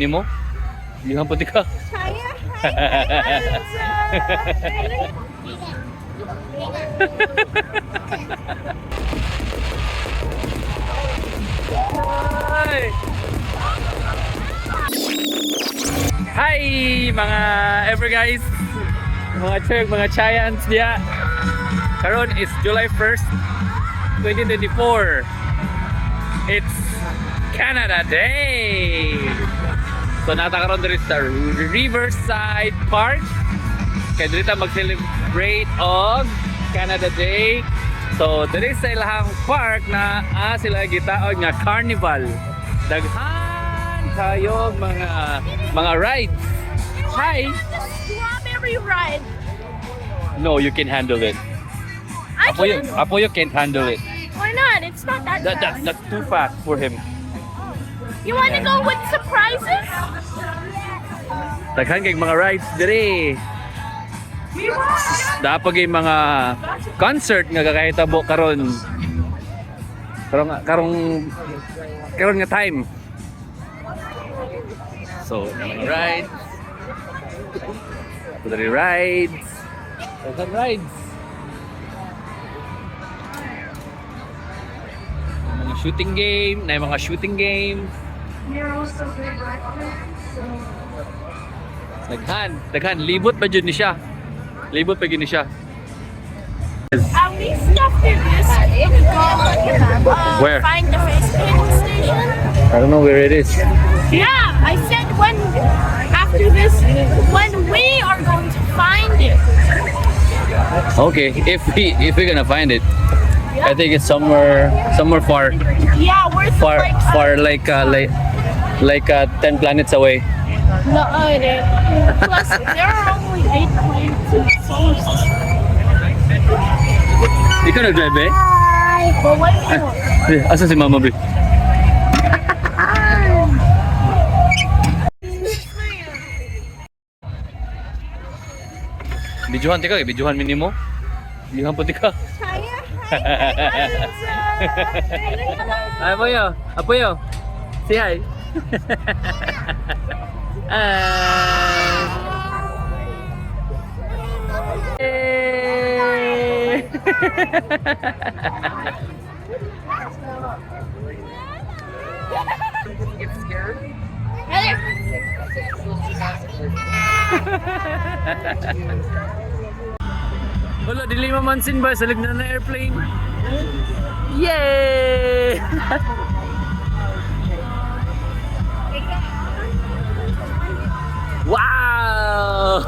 Ini mo? Lihan putih ka. Saya. Hi mga ever guys, mga cheg, mga chayans dia. Karon is July 1st, 2024. It's Canada Day. So natakaroon diri sa Riverside Park. Kaya dito mag-celebrate og Canada Day. So diri sa ilahang park na sila gitaod nga carnival. Daghan kayo mga rides. Hi. Strawberry ride. No, you can handle it. I can. Apoyo can't handle it. Why not? It's not that fast. That's too fast for him. You want to go with surprises? Daghan kay mga rides diri. Dapat kay mga concert nga kakahitabo karon. Karon nga time. So, mga rides. Diri rides. Daghan rides. Mga shooting game, na mga shooting game. Daghan, libot pa jud ni siya. Libot pa jud ni siya. At least after this, we go Where? find the face painting station. I don't know where it is. Yeah, I said when after this, when we are going to find it. Okay, if we're gonna find it, I think it's somewhere far, Yeah, where's the brakes? far like 10 planets away. No, it is. Plus, there are only 8 planets in the solar system. Ikaw nag-drive eh? But what do you want? Asa si Mama B? Bijuhan tika, bijuhan minimo. Bijuhan putih ka. Apoyo. Say hi. Get scared? Wala, dili mamansin ba? Salig na na airplane. Yay! Wow!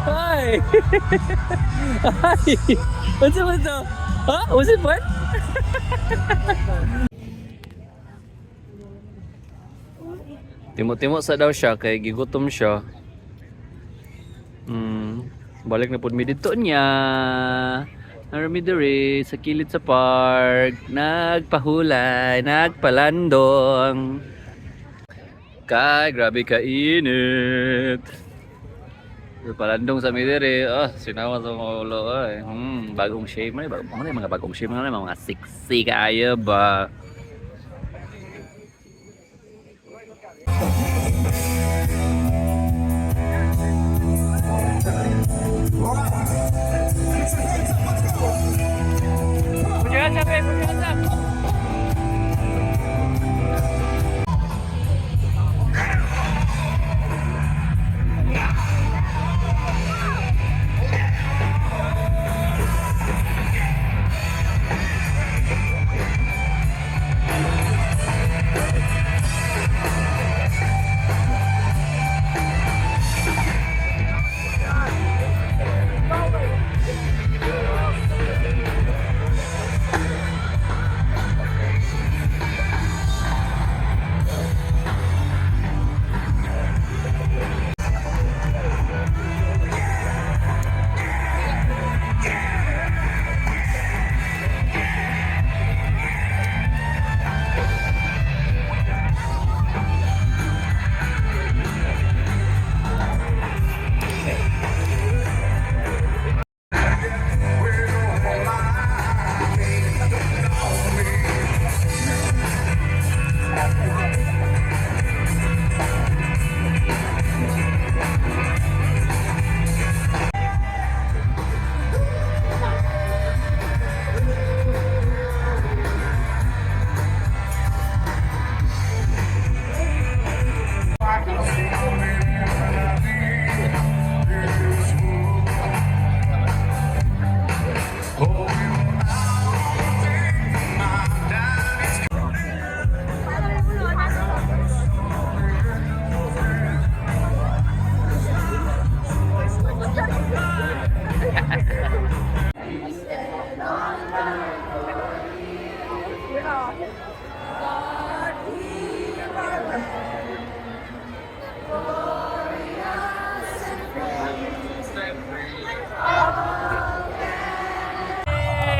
Hi! Hi! What's up? Huh? Was it fun? Timo-timo sa daw siya kay gigutom siya. Balik na pud mi dito niya. Narami diri sa kilid sa park, nagpahulay, nagpalandong. Kay grabe ka init. Palandong sa mi diri. Sinawa sa mga ulo ay. Bagong shave man, mga bagong shave man, mga sexy kaayo ba. Hey,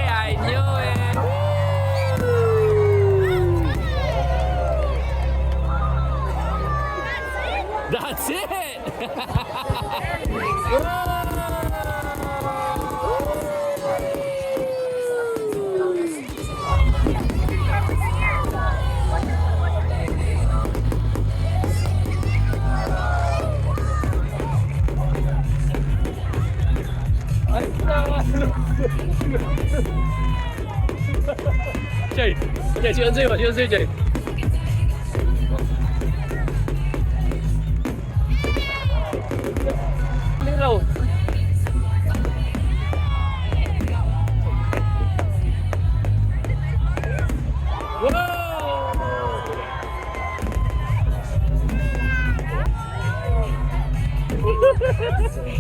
I knew it. That's it. Jay, Jay, 喜欢这个，喜欢这个 Jay。那个。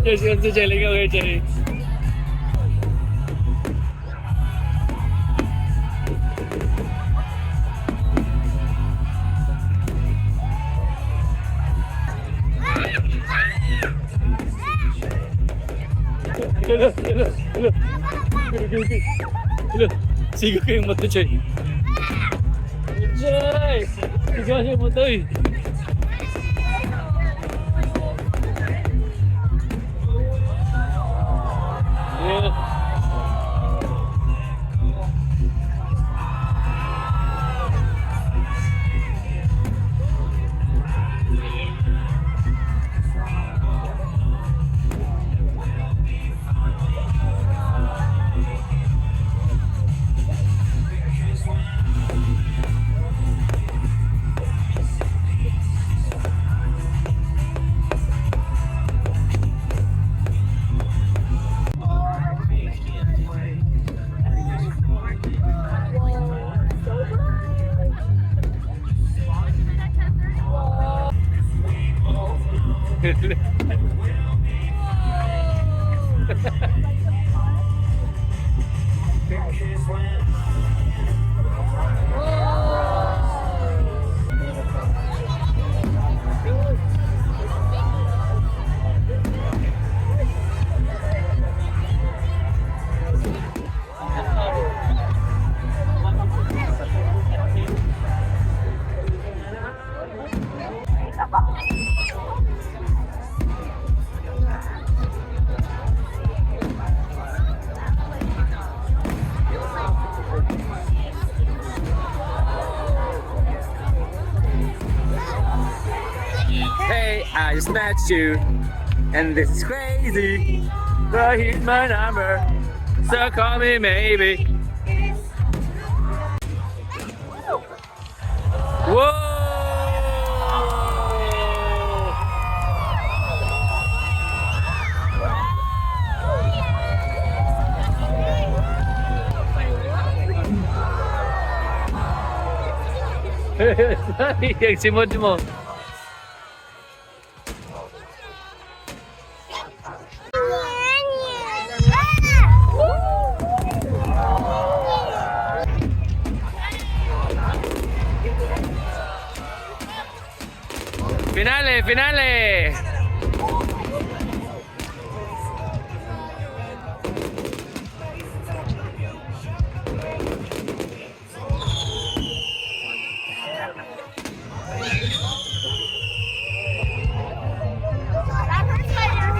Jay, 喜欢这 Jay， 那个 Jay。Sigo kayong moto, Chay. Chay! Sigo kayong moto, eh. Yeah. Hey, I just met you, and this is crazy. But here's my number, so call me maybe. Whoa! Yang simod mo. Finale, finale! That hurts my ear.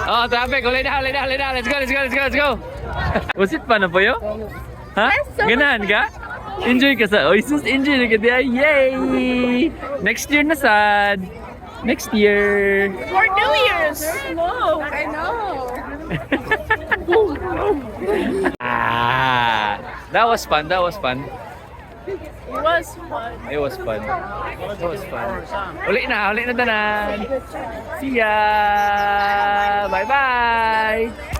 Oh, traffic. Huli na. Let's go. Was it fun po yo? Ha? Yes, so Ganahan ka? Enjoy ka sa... Oh, sus, enjoy na ka diya. Yay! Next year na sad. Next year. For New Year's. No, I know. That was fun. It was fun. It was fun. Uli na tanan. See ya! Bye-bye!